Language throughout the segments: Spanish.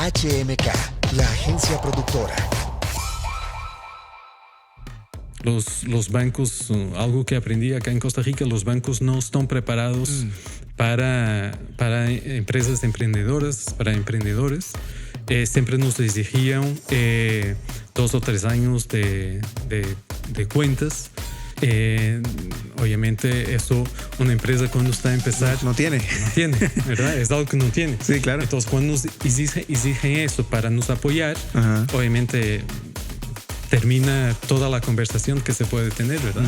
HMK, la agencia productora. Los bancos, algo que aprendí acá en Costa Rica, los bancos no están preparados para empresas emprendedoras, para emprendedores. Siempre nos exigían 2 o 3 años de cuentas. Obviamente eso una empresa cuando está a empezar no tiene, ¿verdad? Es algo que no tiene. Sí, claro. Entonces cuando nos exigen eso para nos apoyar, obviamente termina toda la conversación que se puede tener, ¿verdad?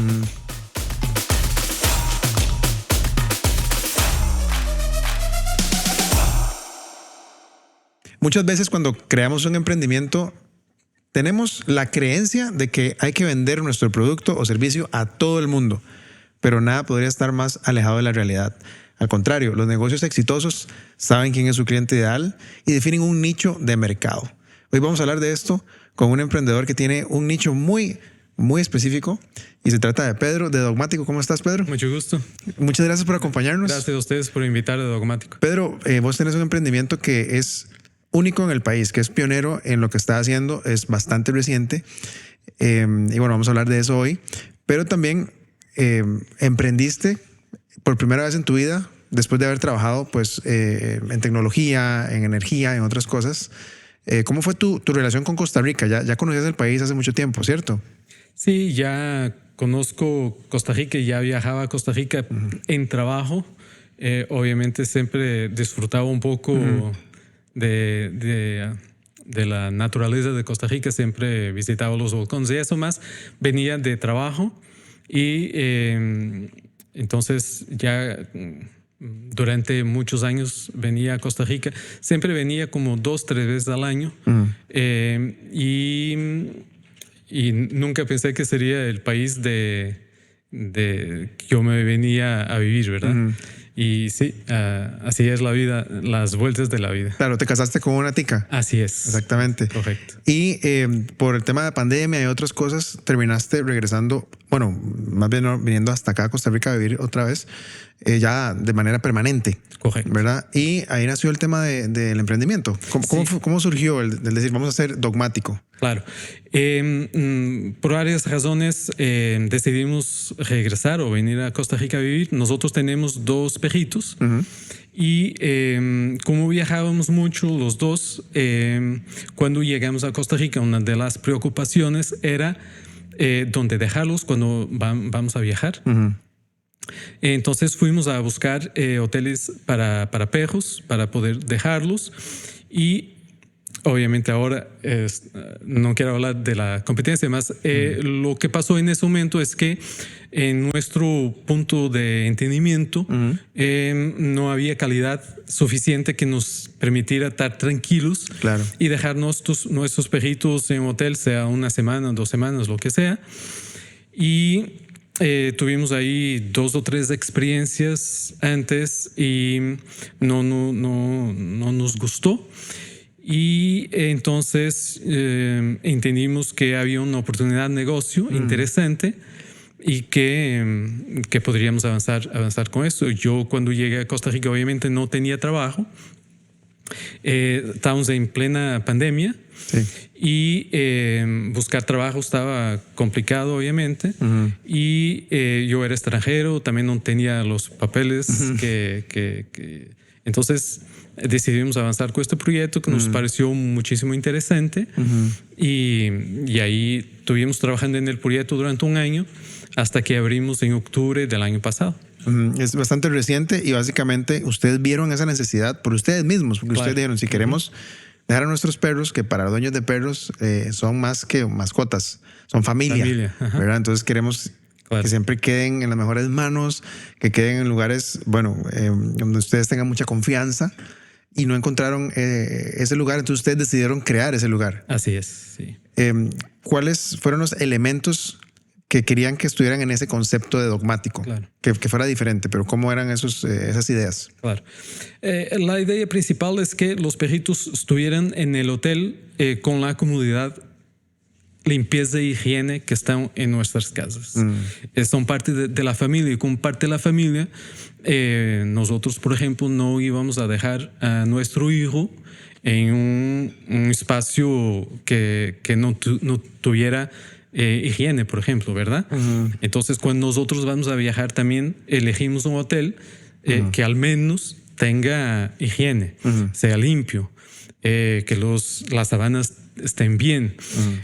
Muchas veces cuando creamos un emprendimiento tenemos la creencia de que hay que vender nuestro producto o servicio a todo el mundo, pero nada podría estar más alejado de la realidad. Al contrario, los negocios exitosos saben quién es su cliente ideal y definen un nicho de mercado. Hoy vamos a hablar de esto con un emprendedor que tiene un nicho muy específico y se trata de Pedro de Dogmático. ¿Cómo estás, Pedro? Mucho gusto. Muchas gracias por acompañarnos. Gracias a ustedes por invitar a Dogmático. Pedro, vos tenés un emprendimiento que es único en el país, que es pionero en lo que está haciendo, es bastante reciente y bueno, vamos a hablar de eso hoy, pero también emprendiste por primera vez en tu vida después de haber trabajado pues en tecnología, en energía, en otras cosas. ¿Cómo fue tu relación con Costa Rica? Ya conocías el país hace mucho tiempo, ¿cierto? Sí, ya conozco Costa Rica y ya viajaba a Costa Rica en trabajo. Obviamente siempre disfrutaba un poco de la naturaleza de Costa Rica, siempre visitaba los volcanes y eso más venía de trabajo y entonces ya durante muchos años venía a Costa Rica, siempre venía como 2 o 3 veces al año y nunca pensé que sería el país de que yo me venía a vivir, ¿verdad? Y sí, así es la vida, las vueltas de la vida. Claro, te casaste con una tica. Así es. Exactamente. Correcto. Y por el tema de pandemia y otras cosas, terminaste regresando, bueno, más bien viniendo hasta acá a Costa Rica a vivir otra vez, ya de manera permanente. Correcto. ¿Verdad? Y ahí nació el tema del emprendimiento. ¿Cómo surgió el decir, vamos a ser Dogmático? Claro. Por varias razones decidimos regresar o venir a Costa Rica a vivir. Nosotros tenemos 2 perritos y como viajábamos mucho los dos, cuando llegamos a Costa Rica, una de las preocupaciones era dónde dejarlos cuando vamos a viajar. Entonces fuimos a buscar hoteles para perros para poder dejarlos y obviamente ahora no quiero hablar de la competencia, más lo que pasó en ese momento es que en nuestro punto de entendimiento no había calidad suficiente que nos permitiera estar tranquilos y dejar nuestros perritos en un hotel, sea 1 semana, 2 semanas, lo que sea. Y tuvimos ahí 2 o 3 experiencias antes y no nos gustó. Y entonces entendimos que había una oportunidad de negocio interesante y que podríamos avanzar con eso. Yo cuando llegué a Costa Rica obviamente no tenía trabajo. Estábamos en plena pandemia y buscar trabajo estaba complicado obviamente y yo era extranjero, también no tenía los papeles entonces decidimos avanzar con este proyecto que nos pareció muchísimo interesante y ahí estuvimos trabajando en el proyecto durante 1 año hasta que abrimos en octubre del año pasado. Es bastante reciente y básicamente ustedes vieron esa necesidad por ustedes mismos, porque ustedes dijeron, si queremos dejar a nuestros perros, que para dueños de perros son más que mascotas, son familia. ¿Verdad? Entonces queremos que siempre queden en las mejores manos, que queden en lugares, donde ustedes tengan mucha confianza y no encontraron ese lugar, entonces ustedes decidieron crear ese lugar. Así es, sí. ¿Cuáles fueron los elementos que querían que estuvieran en ese concepto de Dogmático? Que fuera diferente, pero ¿cómo eran esas ideas? Claro. La idea principal es que los perritos estuvieran en el hotel con la comodidad limpieza e higiene que están en nuestras casas. Son parte de la familia, y como parte de la familia, nosotros, por ejemplo, no íbamos a dejar a nuestro hijo en un espacio que no tuviera higiene, por ejemplo, ¿verdad? Entonces, cuando nosotros vamos a viajar, también elegimos un hotel que al menos tenga higiene, sea limpio, que las sábanas estén bien.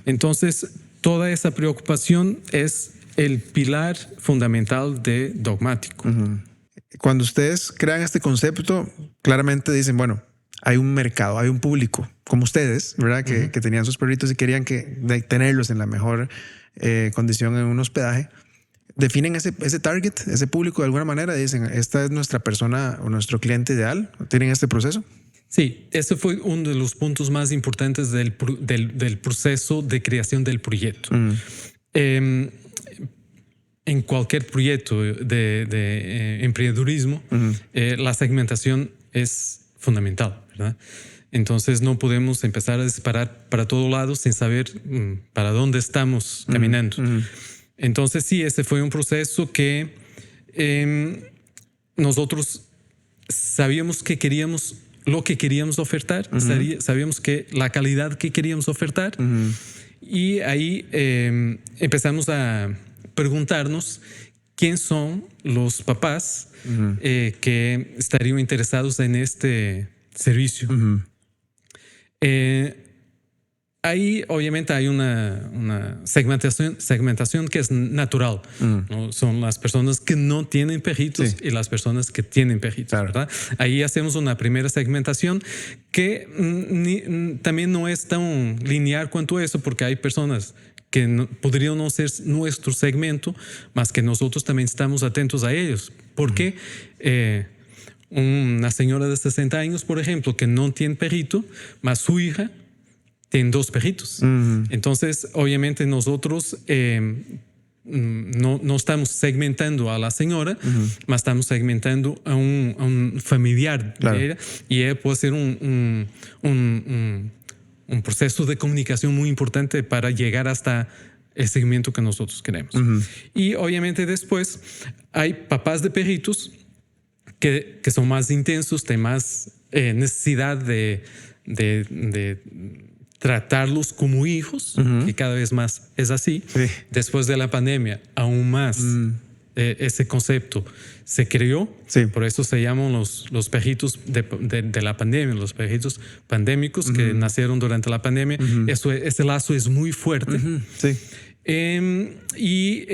Entonces, toda esa preocupación es el pilar fundamental de Dogmático. Cuando ustedes crean este concepto, claramente dicen, bueno, hay un mercado, hay un público, como ustedes, ¿verdad? Que tenían sus perritos y querían tenerlos en la mejor condición en un hospedaje. Definen ese target, ese público de alguna manera, dicen, esta es nuestra persona o nuestro cliente ideal. ¿Tienen este proceso? Sí, ese fue uno de los puntos más importantes del proceso de creación del proyecto. En cualquier proyecto de emprendedurismo, la segmentación es fundamental, ¿verdad? Entonces no podemos empezar a disparar para todos lados sin saber para dónde estamos caminando. Entonces sí, ese fue un proceso que nosotros sabíamos que queríamos lo que queríamos ofertar, sabíamos que la calidad que queríamos ofertar, y ahí empezamos a preguntarnos quién son los papás que estarían interesados en este servicio. Ahí obviamente hay una segmentación que es natural, ¿no? Son las personas que no tienen perritos y las personas que tienen perritos, claro, ¿verdad? Ahí hacemos una primera segmentación que también no es tan lineal cuanto eso, porque hay personas que podrían no ser nuestro segmento, más que nosotros también estamos atentos a ellos. Porque una señora de 60 años, por ejemplo, que no tiene perrito, más su hija tienen 2 perritos. Entonces, obviamente nosotros no estamos segmentando a la señora, más estamos segmentando a un familiar, claro, de ella, y ella puede ser un proceso de comunicación muy importante para llegar hasta el segmento que nosotros queremos. Y obviamente después hay papás de perritos que son más intensos, de más necesidad de tratarlos como hijos, que cada vez más es así. Después de la pandemia, aún más ese concepto se creó. Por eso se llaman los perritos de la pandemia, los perritos pandémicos que nacieron durante la pandemia. Ese lazo es muy fuerte. Y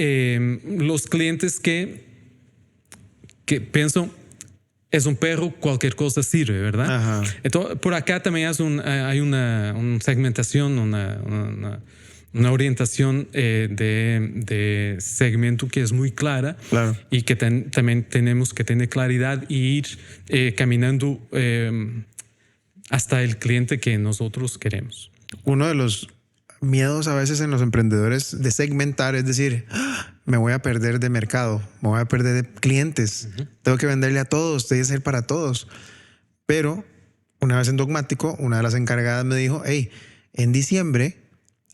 los clientes que piensan, es un perro, cualquier cosa sirve, ¿verdad? Entonces, por acá también hay una segmentación, una orientación de segmento que es muy clara, claro, y que también tenemos que tener claridad e ir caminando hasta el cliente que nosotros queremos. Uno de los miedos a veces en los emprendedores de segmentar, es decir, me voy a perder de mercado, me voy a perder de clientes, tengo que venderle a todos, tiene que ser para todos. Pero una vez en Dogmático, una de las encargadas me dijo, hey, en diciembre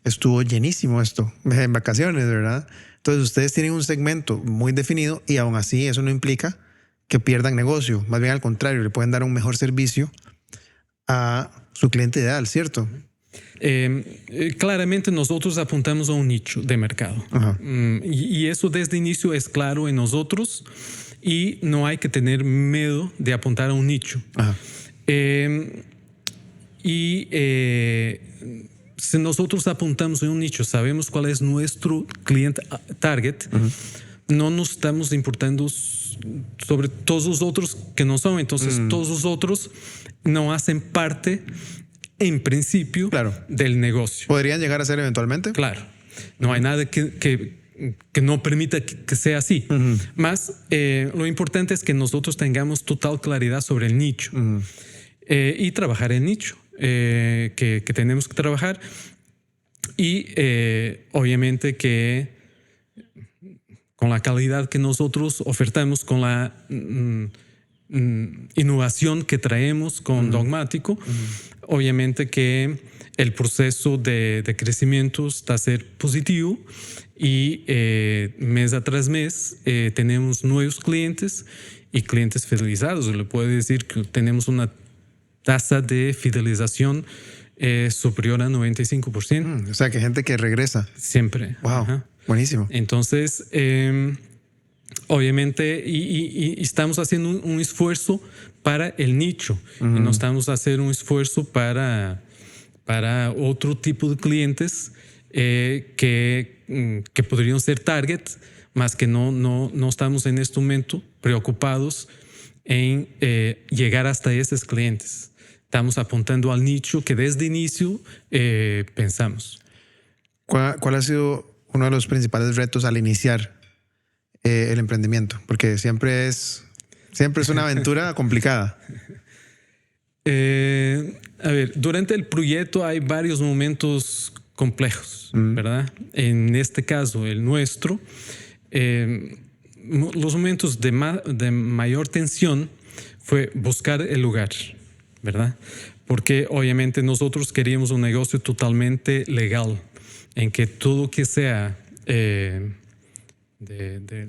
estuvo llenísimo esto, en vacaciones, ¿verdad? Entonces ustedes tienen un segmento muy definido y aún así eso no implica que pierdan negocio, más bien al contrario, le pueden dar un mejor servicio a su cliente ideal, ¿cierto? Claramente nosotros apuntamos a un nicho de mercado, y eso desde el inicio es claro en nosotros, y no hay que tener miedo de apuntar a un nicho. Si nosotros apuntamos a un nicho, sabemos cuál es nuestro cliente target, no nos estamos importando sobre todos los otros que no son. Entonces todos los otros no hacen parte en principio, claro, del negocio. ¿Podrían llegar a ser eventualmente? Claro. No hay nada que no permita que sea así. Más, lo importante es que nosotros tengamos total claridad sobre el nicho y trabajar el nicho que tenemos que trabajar. Y obviamente que con la calidad que nosotros ofertamos, con la innovación que traemos con Dogmático, obviamente que el proceso de crecimiento está a ser positivo y mes tras mes tenemos nuevos clientes y clientes fidelizados. Le puedo decir que tenemos una tasa de fidelización superior a 95%. O sea, que gente que regresa. Siempre. Wow, Ajá. buenísimo. Entonces, obviamente, y estamos haciendo un esfuerzo para el nicho. Y no estamos haciendo un esfuerzo para otro tipo de clientes que podrían ser target, más que no estamos en este momento preocupados en llegar hasta esos clientes. Estamos apuntando al nicho que desde inicio pensamos. ¿Cuál ha sido uno de los principales retos al iniciar el emprendimiento? Porque siempre es una aventura complicada. A ver, durante el proyecto hay varios momentos complejos, ¿verdad? En este caso, el nuestro, los momentos de mayor tensión fue buscar el lugar, ¿verdad? Porque obviamente nosotros queríamos un negocio totalmente legal, en que todo que sea de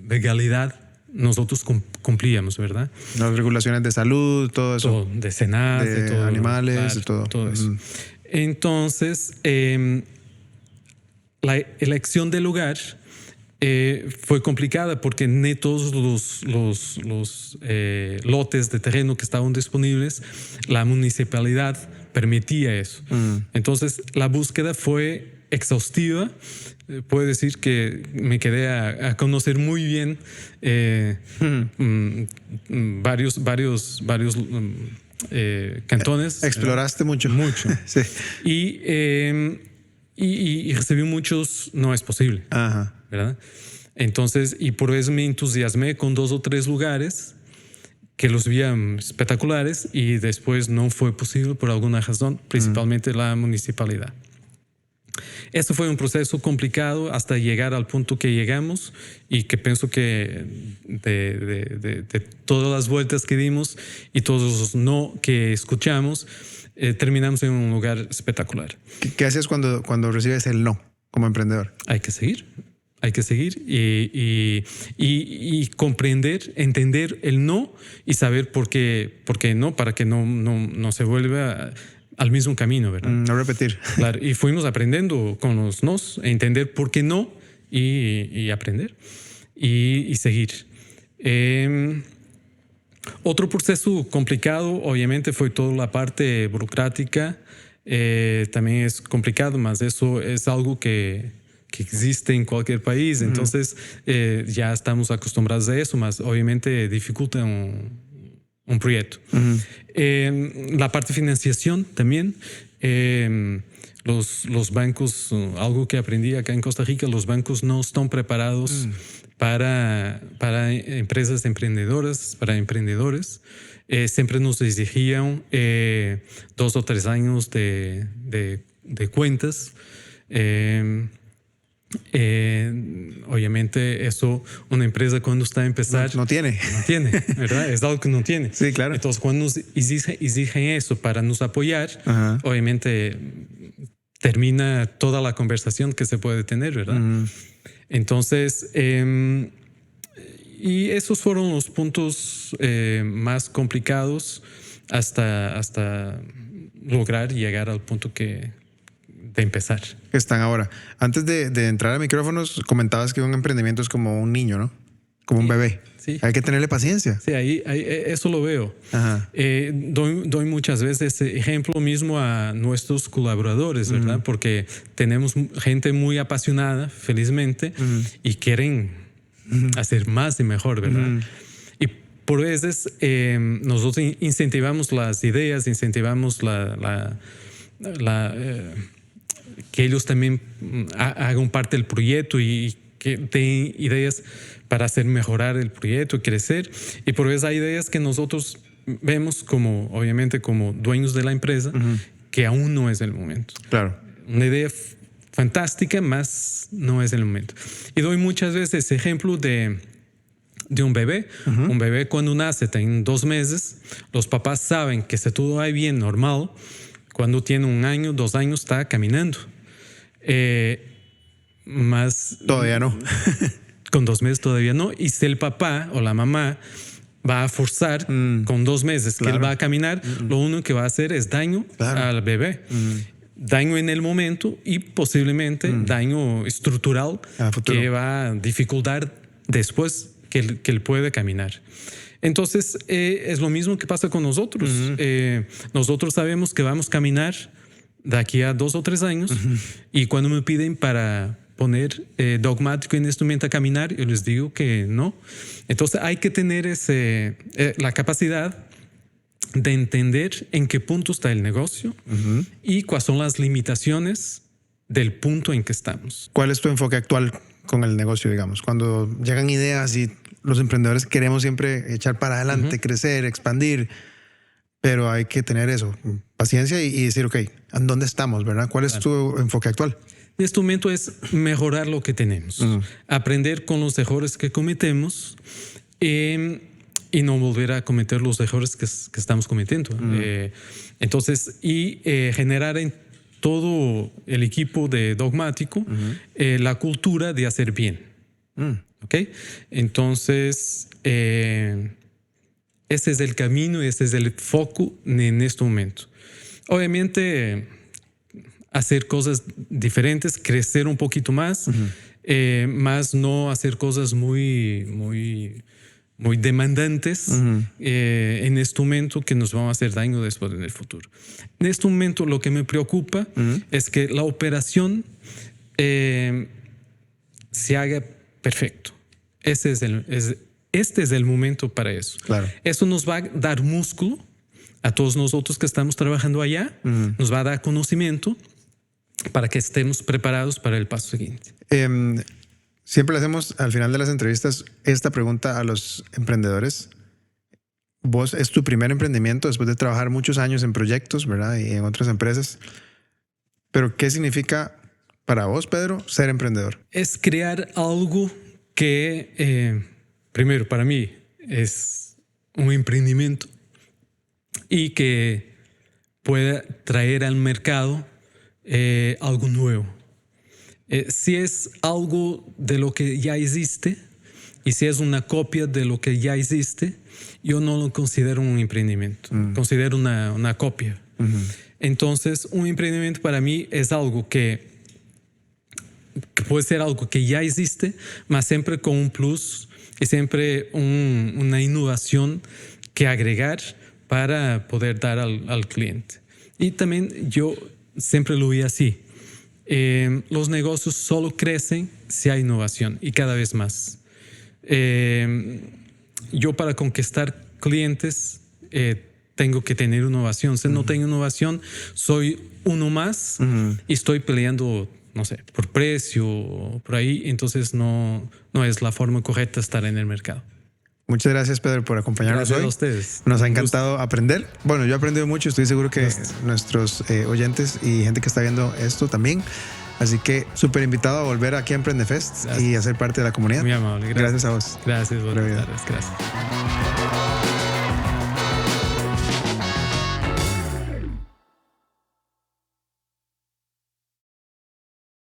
legalidad nosotros cumplíamos, ¿verdad? Las regulaciones de salud, todo eso. Todo, de SENASA, de todo, animales, claro, de todo. Todo eso. Entonces, la elección del lugar fue complicada porque no todos los lotes de terreno que estaban disponibles, la municipalidad permitía eso. Entonces, la búsqueda fue exhaustiva. Puedo decir que me quedé a conocer muy bien varios cantones. Exploraste mucho. Mucho. Sí. Y recibí muchos, no es posible. Ajá. ¿Verdad? Entonces, y por eso me entusiasmé con 2 o 3 lugares que los veía espectaculares y después no fue posible por alguna razón, principalmente la municipalidad. Eso fue un proceso complicado hasta llegar al punto que llegamos y que pienso que de todas las vueltas que dimos y todos los no que escuchamos, terminamos en un lugar espectacular. ¿Qué haces cuando recibes el no como emprendedor? Hay que seguir y comprender, entender el no y saber por qué no, para que no se vuelva al mismo camino, ¿verdad? No repetir. Claro, y fuimos aprendiendo con los nos, entender por qué no y aprender y seguir. Otro proceso complicado, obviamente, fue toda la parte burocrática. También es complicado, más eso es algo que existe en cualquier país. Entonces, ya estamos acostumbrados a eso, más obviamente dificulta un proyecto. La parte de financiación también. Los bancos, algo que aprendí acá en Costa Rica, los bancos no están preparados para empresas emprendedoras, para emprendedores. Siempre nos exigían 2 o 3 años de cuentas. Obviamente eso una empresa cuando está a empezar no tiene, ¿verdad? Es algo que no tiene. Sí, claro. Entonces cuando nos exigen eso para nos apoyar, obviamente termina toda la conversación que se puede tener, ¿verdad? Entonces y esos fueron los puntos más complicados hasta lograr llegar al punto de empezar. Que están ahora. Antes de entrar a micrófonos, comentabas que un emprendimiento es como un niño, ¿no? Como un bebé. Sí. Hay que tenerle paciencia. Sí, ahí eso lo veo. Doy muchas veces ese ejemplo mismo a nuestros colaboradores, ¿verdad? Porque tenemos gente muy apasionada, felizmente, y quieren hacer más y mejor, ¿verdad? Y por veces nosotros incentivamos las ideas, incentivamos que ellos también hagan parte del proyecto y que den ideas para hacer mejorar el proyecto y crecer. Y por veces hay ideas que nosotros vemos obviamente como dueños de la empresa, que aún no es el momento. Claro. Una idea fantástica, más no es el momento. Y doy muchas veces ese ejemplo de un bebé. Un bebé cuando nace, tiene 2 meses, los papás saben que si todo va bien, normal, Cuando tiene 1 año, 2 años, está caminando. Más Todavía no. con 2 meses todavía no. Y si el papá o la mamá va a forzar con 2 meses que él va a caminar, lo único que va a hacer es daño al bebé. Daño en el momento y posiblemente daño estructural que va a dificultar después que él puede caminar. Entonces, es lo mismo que pasa con nosotros. Nosotros sabemos que vamos a caminar de aquí a 2 o 3 años y cuando me piden para poner dogmático en instrumento a caminar, yo les digo que no. Entonces, hay que tener la capacidad de entender en qué punto está el negocio y cuáles son las limitaciones del punto en que estamos. ¿Cuál es tu enfoque actual con el negocio, digamos? Cuando llegan ideas y los emprendedores queremos siempre echar para adelante, crecer, expandir, pero hay que tener eso, paciencia y decir, ok, ¿en dónde estamos, verdad? ¿Cuál es tu enfoque actual? En este momento es mejorar lo que tenemos, aprender con los errores que cometemos y no volver a cometer los errores que estamos cometiendo. Entonces, generar en todo el equipo de Dogmático la cultura de hacer bien. ¿Okay? Entonces, ese es el camino, ese es el foco en este momento. Obviamente, hacer cosas diferentes, crecer un poquito más, más no hacer cosas muy demandantes en este momento que nos van a hacer daño después en el futuro. En este momento lo que me preocupa es que la operación se haga perfecto. Este es el momento para eso. Claro. Eso nos va a dar músculo a todos nosotros que estamos trabajando allá, nos va a dar conocimiento para que estemos preparados para el paso siguiente. Siempre le hacemos al final de las entrevistas esta pregunta a los emprendedores. Vos es tu primer emprendimiento después de trabajar muchos años en proyectos, ¿verdad? Y en otras empresas. Pero ¿qué significa para vos, Pedro, ser emprendedor? Es crear algo que, primero, para mí es un emprendimiento y que pueda traer al mercado algo nuevo. Si es algo de lo que ya existe y si es una copia de lo que ya existe, yo no lo considero un emprendimiento, considero una copia. Entonces, un emprendimiento para mí es algo que puede ser algo que ya existe, mas siempre con un plus y siempre una innovación que agregar para poder dar al cliente. Y también yo siempre lo vi así. Los negocios solo crecen si hay innovación y cada vez más. Yo para conquistar clientes tengo que tener innovación. Si no tengo innovación, soy uno más y estoy peleando, no sé, por precio o por ahí. Entonces no es la forma correcta de estar en el mercado. Muchas gracias, Pedro, por acompañarnos gracias hoy. A ustedes. Nos ha encantado aprender. Bueno, yo he aprendido mucho. Estoy seguro que nuestros oyentes y gente que está viendo esto también. Así que súper invitado a volver aquí a Emprendefest y a ser parte de la comunidad. Muy amable. Gracias a vos. Gracias. Buenas tardes. Gracias.